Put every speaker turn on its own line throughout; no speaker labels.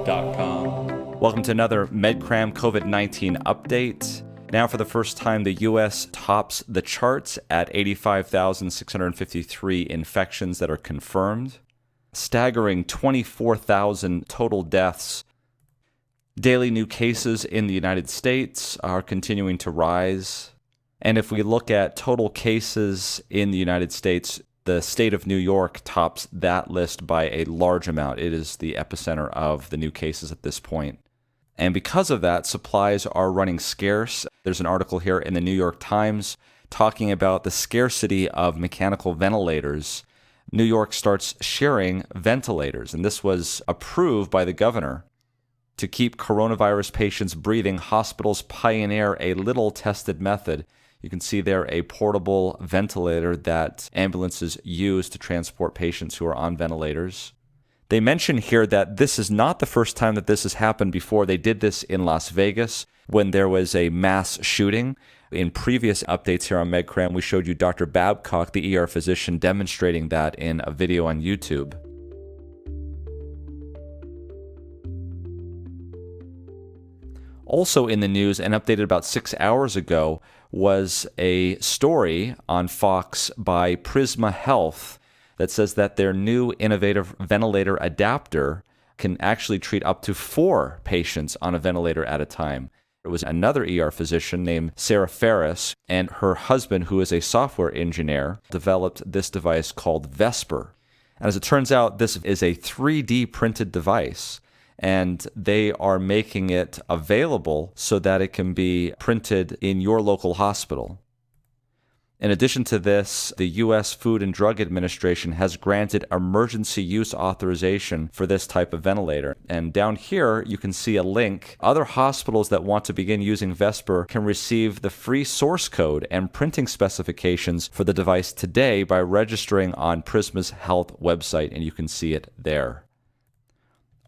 Seheult.com. Welcome to another MedCram COVID-19 update. Now, for the first time, the U.S. tops the charts at 85,653 infections that are confirmed. Staggering 24,000 total deaths. Daily new cases in the United States are continuing to rise. And if we look at total cases in the United States, the state of New York tops that list by a large amount. It is the epicenter of the new cases at this point. And because of that, supplies are running scarce. There's an article here in the New York Times talking about the scarcity of mechanical ventilators. New York starts sharing ventilators, and this was approved by the governor. To keep coronavirus patients breathing, hospitals pioneer a little tested method. You can see there a portable ventilator that ambulances use to transport patients who are on ventilators. They mention here that this is not the first time that this has happened before. They did this in Las Vegas when there was a mass shooting. In previous updates here on MedCram, we showed you Dr. Babcock, the ER physician, demonstrating that in a video on YouTube. Also in the news, and updated about 6 hours ago, was a story on Fox by Prisma Health that says that their new innovative ventilator adapter can actually treat up to 4 patients on a ventilator at a time. It was another ER physician named Sarah Ferris, and her husband, who is a software engineer, developed this device called Vesper. And as it turns out, this is a 3D printed device, and they are making it available so that it can be printed in your local hospital. In addition to this, the U.S. Food and Drug Administration has granted emergency use authorization for this type of ventilator. And down here, you can see a link. Other hospitals that want to begin using Vesper can receive the free source code and printing specifications for the device today by registering on Prisma's Health website, and you can see it there.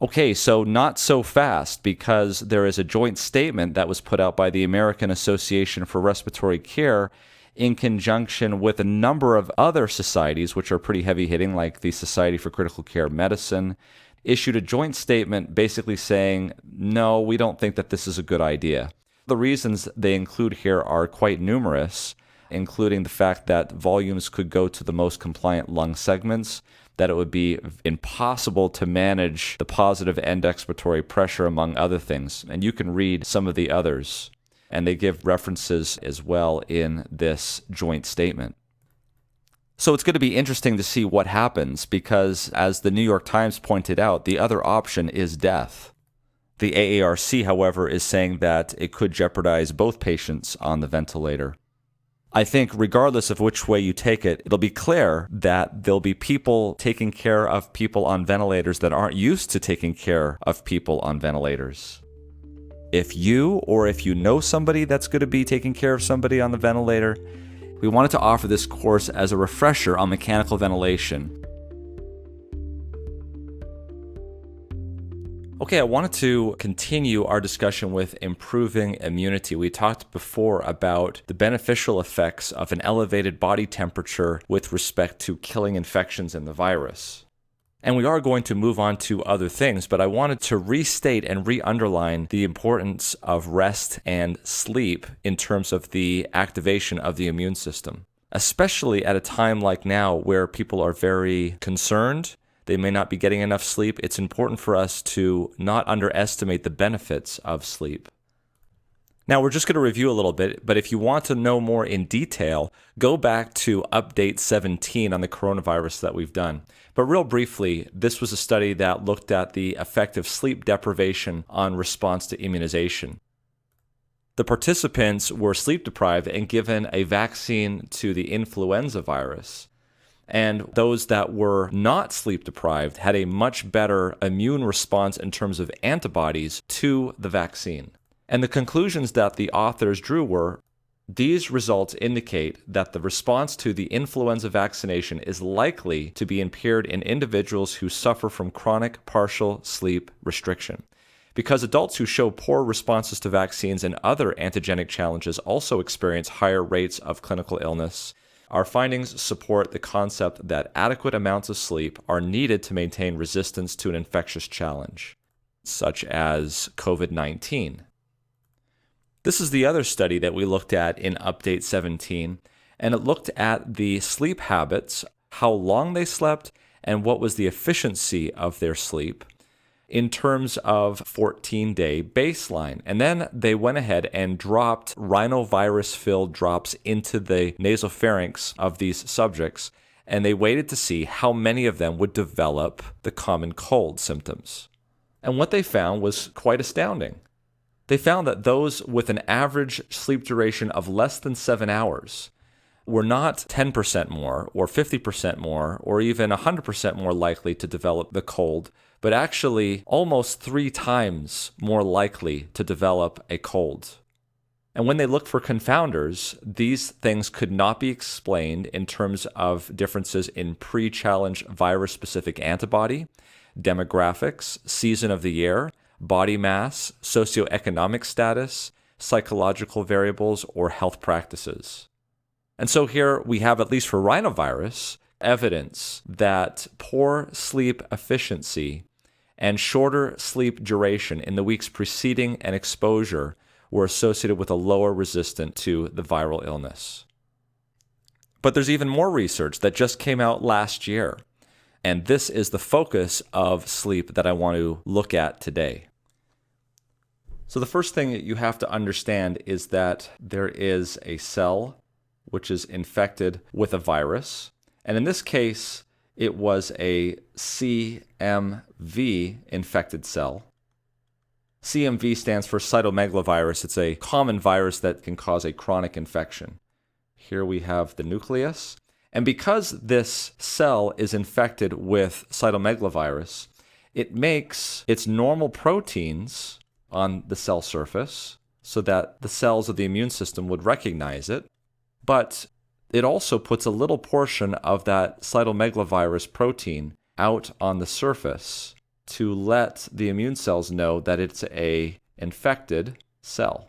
Okay, so not so fast, because there is a joint statement that was put out by the American Association for Respiratory Care in conjunction with a number of other societies, which are pretty heavy-hitting, like the Society for Critical Care Medicine, issued a joint statement basically saying, no, we don't think that this is a good idea. The reasons they include here are quite numerous, including the fact that volumes could go to the most compliant lung segments, that it would be impossible to manage the positive end expiratory pressure, among other things. And you can read some of the others. And they give references as well in this joint statement. So it's going to be interesting to see what happens, because as the New York Times pointed out, the other option is death. The AARC, however, is saying that it could jeopardize both patients on the ventilator. I think regardless of which way you take it, it'll be clear that there'll be people taking care of people on ventilators that aren't used to taking care of people on ventilators. If you or if you know somebody that's going to be taking care of somebody on the ventilator, we wanted to offer this course as a refresher on mechanical ventilation. Okay, I wanted to continue our discussion with improving immunity. We talked before about the beneficial effects of an elevated body temperature with respect to killing infections in the virus. And we are going to move on to other things, but I wanted to restate and re-underline the importance of rest and sleep in terms of the activation of the immune system, especially at a time like now where people are very concerned. They may not be getting enough sleep. It's important for us to not underestimate the benefits of sleep. Now, we're just going to review a little bit, but if you want to know more in detail, go back to update 17 on the coronavirus that we've done. But real briefly, this was a study that looked at the effect of sleep deprivation on response to immunization. The participants were sleep deprived and given a vaccine to the influenza virus. And those that were not sleep deprived had a much better immune response in terms of antibodies to the vaccine. And the conclusions that the authors drew were, these results indicate that the response to the influenza vaccination is likely to be impaired in individuals who suffer from chronic partial sleep restriction. Because adults who show poor responses to vaccines and other antigenic challenges also experience higher rates of clinical illness, our findings support the concept that adequate amounts of sleep are needed to maintain resistance to an infectious challenge. such as COVID-19. This is the other study that we looked at in Update 17, and it looked at the sleep habits, how long they slept, and what was the efficiency of their sleep in terms of 14-day baseline. And then they went ahead and dropped rhinovirus-filled drops into the nasopharynx of these subjects, and they waited to see how many of them would develop the common cold symptoms. And what they found was quite astounding. They found that those with an average sleep duration of less than 7 hours were not 10% more or 50% more or even 100% more likely to develop the cold, but actually almost 3 times more likely to develop a cold. And when they looked for confounders, these things could not be explained in terms of differences in pre-challenge virus-specific antibody, demographics, season of the year, body mass, socioeconomic status, psychological variables, or health practices. And so here we have, at least for rhinovirus, evidence that poor sleep efficiency and shorter sleep duration in the weeks preceding an exposure were associated with a lower resistance to the viral illness. But there's even more research that just came out last year, and this is the focus of sleep that I want to look at today. So the first thing that you have to understand is that there is a cell which is infected with a virus. And in this case, it was a CMV infected cell. CMV stands for cytomegalovirus. It's a common virus that can cause a chronic infection. Here we have the nucleus. And because this cell is infected with cytomegalovirus, it makes its normal proteins on the cell surface so that the cells of the immune system would recognize it. But it also puts a little portion of that cytomegalovirus protein out on the surface to let the immune cells know that it's a infected cell.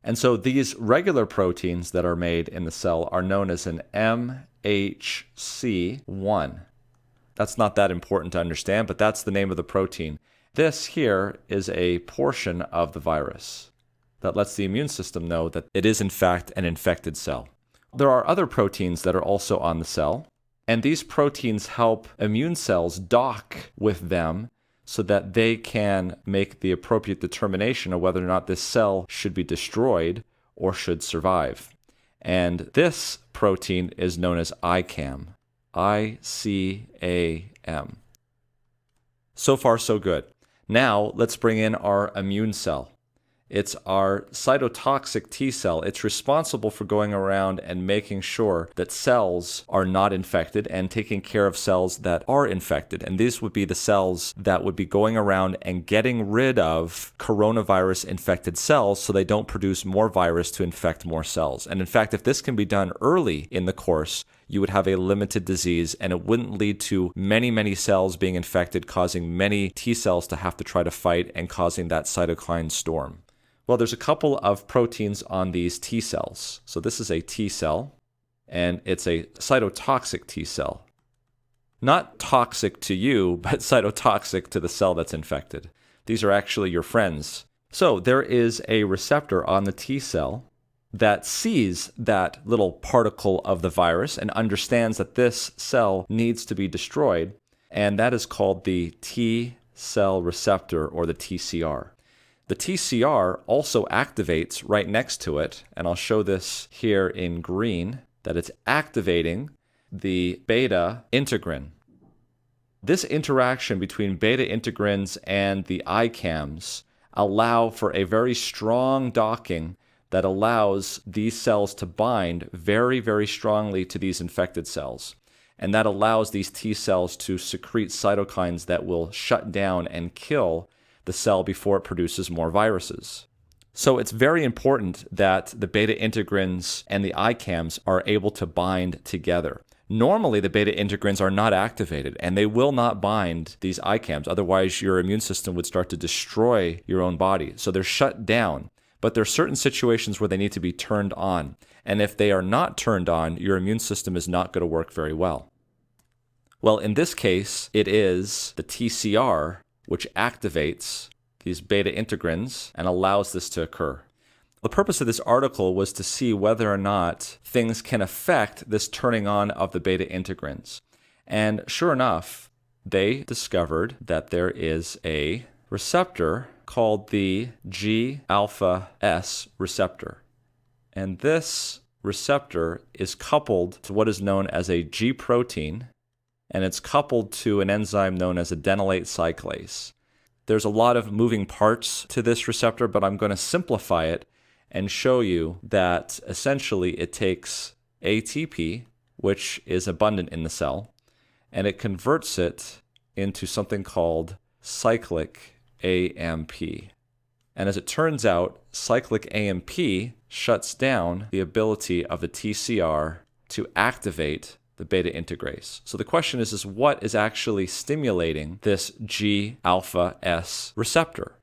And so these regular proteins that are made in the cell are known as an MHC1. That's not that important to understand, but that's the name of the protein. This here is a portion of the virus that lets the immune system know that it is in fact an infected cell. There are other proteins that are also on the cell, and these proteins help immune cells dock with them so that they can make the appropriate determination of whether or not this cell should be destroyed or should survive. And this protein is known as ICAM. I-C-A-M. So far, so good. Now, let's bring in our immune cell. It's our cytotoxic T cell. It's responsible for going around and making sure that cells are not infected and taking care of cells that are infected. And these would be the cells that would be going around and getting rid of coronavirus-infected cells so they don't produce more virus to infect more cells. And in fact, if this can be done early in the course, you would have a limited disease and it wouldn't lead to many, many cells being infected, causing many T cells to have to try to fight and causing that cytokine storm. Well, there's a couple of proteins on these T cells. So this is a T cell, and it's a cytotoxic T cell. Not toxic to you, but cytotoxic to the cell that's infected. These are actually your friends. So there is a receptor on the T cell that sees that little particle of the virus and understands that this cell needs to be destroyed, and that is called the T cell receptor, or the TCR. The TCR also activates right next to it, and I'll show this here in green, that it's activating the beta integrin. This interaction between beta integrins and the ICAMs allow for a very strong docking that allows these cells to bind very, very strongly to these infected cells. And that allows these T cells to secrete cytokines that will shut down and kill the cell before it produces more viruses. So it's very important that the beta integrins and the ICAMs are able to bind together. Normally, the beta integrins are not activated, and they will not bind these ICAMs. Otherwise, your immune system would start to destroy your own body. So they're shut down. But there are certain situations where they need to be turned on. And if they are not turned on, your immune system is not going to work very well. Well, in this case, it is the TCR which activates these beta integrins and allows this to occur. The purpose of this article was to see whether or not things can affect this turning on of the beta integrins. And sure enough, they discovered that there is a receptor called the G-alpha S receptor. And this receptor is coupled to what is known as a G protein, and it's coupled to an enzyme known as adenylate cyclase. There's a lot of moving parts to this receptor, but I'm going to simplify it and show you that essentially it takes ATP, which is abundant in the cell, and it converts it into something called cyclic AMP. And as it turns out, cyclic AMP shuts down the ability of the TCR to activate the beta integrase. So the question is what is actually stimulating this G-alpha S receptor?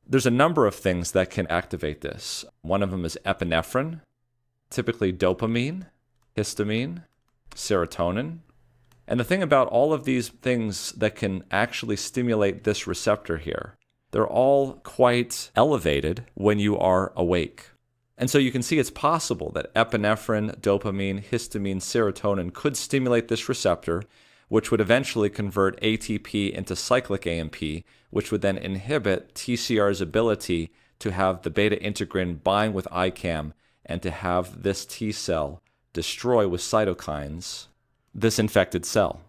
There's a number of things that can activate this. One of them is epinephrine, typically dopamine, histamine, serotonin. And the thing about all of these things that can actually stimulate this receptor here, they're all quite elevated when you are awake. And so you can see it's possible that epinephrine, dopamine, histamine, serotonin could stimulate this receptor, which would eventually convert ATP into cyclic AMP, which would then inhibit TCR's ability to have the beta integrin bind with ICAM and to have this T cell destroy with cytokines this infected cell.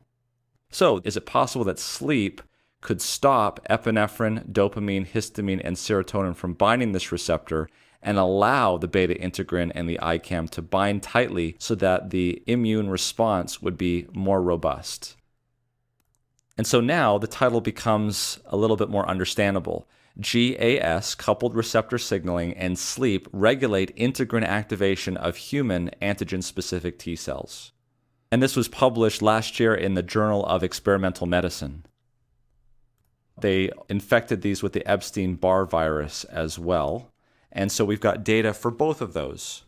So is it possible that sleep could stop epinephrine, dopamine, histamine, and serotonin from binding this receptor and allow the beta integrin and the ICAM to bind tightly so that the immune response would be more robust? And so now the title becomes a little bit more understandable. GAS, coupled receptor signaling, and sleep regulate integrin activation of human antigen-specific T cells. And this was published last year in the Journal of Experimental Medicine. They infected these with the Epstein-Barr virus as well. And so we've got data for both of those.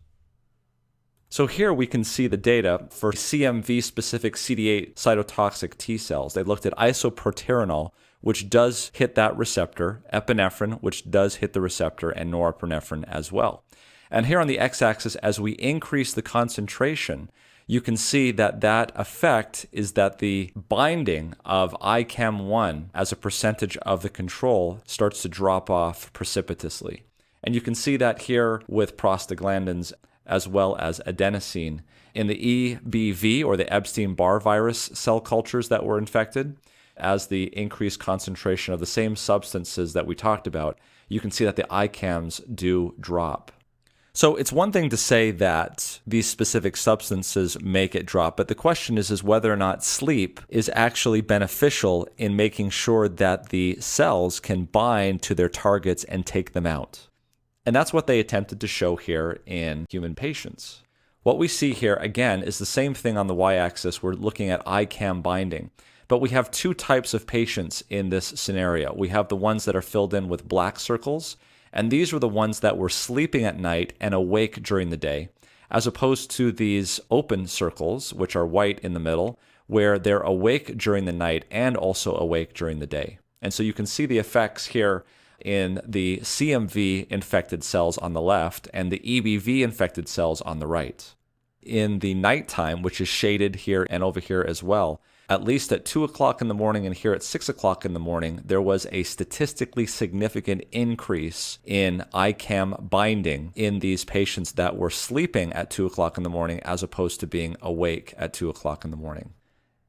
So here we can see the data for CMV-specific CD8 cytotoxic T cells. They looked at isoproterenol, which does hit that receptor, epinephrine, which does hit the receptor, and norepinephrine as well. And here on the x-axis, as we increase the concentration, you can see that that effect is that the binding of ICAM1 as a percentage of the control starts to drop off precipitously. And you can see that here with prostaglandins as well as adenosine. In the EBV, or the Epstein-Barr virus cell cultures that were infected, as the increased concentration of the same substances that we talked about, you can see that the ICAMs do drop. So it's one thing to say that these specific substances make it drop, but the question is whether or not sleep is actually beneficial in making sure that the cells can bind to their targets and take them out. And that's what they attempted to show here in human patients. What we see here, again, is the same thing on the y-axis. We're looking at ICAM binding. But we have two types of patients in this scenario. We have the ones that are filled in with black circles, and these were the ones that were sleeping at night and awake during the day, as opposed to these open circles, which are white in the middle, where they're awake during the night and also awake during the day. And so you can see the effects here in the CMV infected cells on the left and the EBV infected cells on the right. In the nighttime, which is shaded here and over here as well, at least at 2 o'clock in the morning and here at 6 o'clock in the morning, there was a statistically significant increase in ICAM binding in these patients that were sleeping at 2 o'clock in the morning as opposed to being awake at 2 o'clock in the morning.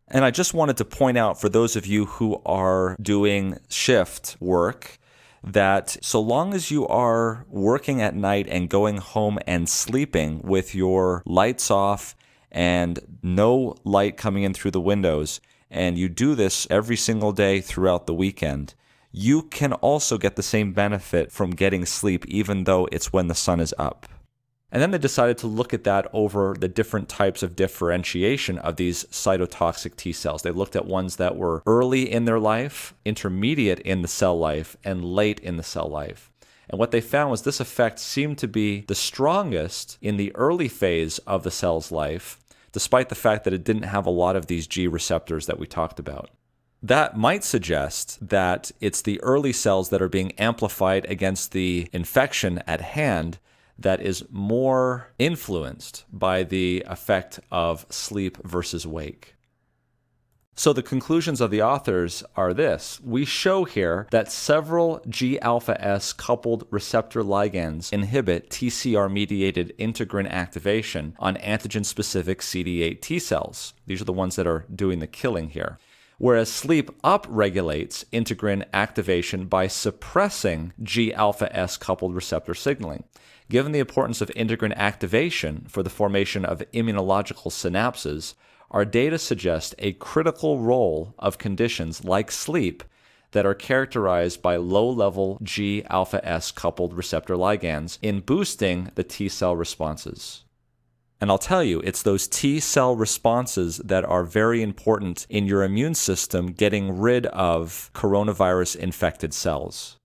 And I just wanted to point out for those of you who are doing shift work that so long as you are working at night and going home and sleeping with your lights off and no light coming in through the windows, and you do this every single day throughout the weekend, you can also get the same benefit from getting sleep even though it's when the sun is up. And then they decided to look at that over the different types of differentiation of these cytotoxic T cells. They looked at ones that were early in their life, intermediate in the cell life, and late in the cell life. And what they found was this effect seemed to be the strongest in the early phase of the cell's life, despite the fact that it didn't have a lot of these G receptors that we talked about. That might suggest that it's the early cells that are being amplified against the infection at hand that is more influenced by the effect of sleep versus wake. So the conclusions of the authors are this. We show here that several G-alpha-S coupled receptor ligands inhibit TCR-mediated integrin activation on antigen-specific CD8 T cells. These are the ones that are doing the killing here. Whereas sleep upregulates integrin activation by suppressing G-alpha-S coupled receptor signaling. Given the importance of integrin activation for the formation of immunological synapses, our data suggest a critical role of conditions like sleep that are characterized by low-level G-alpha-S coupled receptor ligands in boosting the T cell responses. And I'll tell you, it's those T cell responses that are very important in your immune system getting rid of coronavirus-infected cells.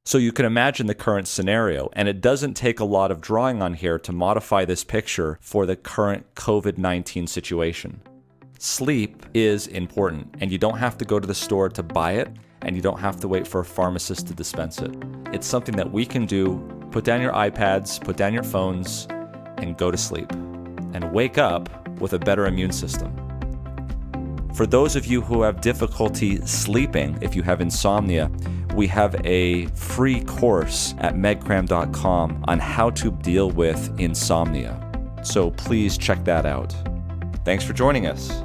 So you can imagine the current scenario, and it doesn't take a lot of drawing on here to modify this picture for the current COVID-19 situation. Sleep is important, and you don't have to go to the store to buy it, and you don't have to wait for a pharmacist to dispense it. It's something that we can do. Put down your iPads, put down your phones, and go to sleep, and wake up with a better immune system. For those of you who have difficulty sleeping, if you have insomnia, we have a free course at medcram.com on how to deal with insomnia. So please check that out. Thanks for joining us.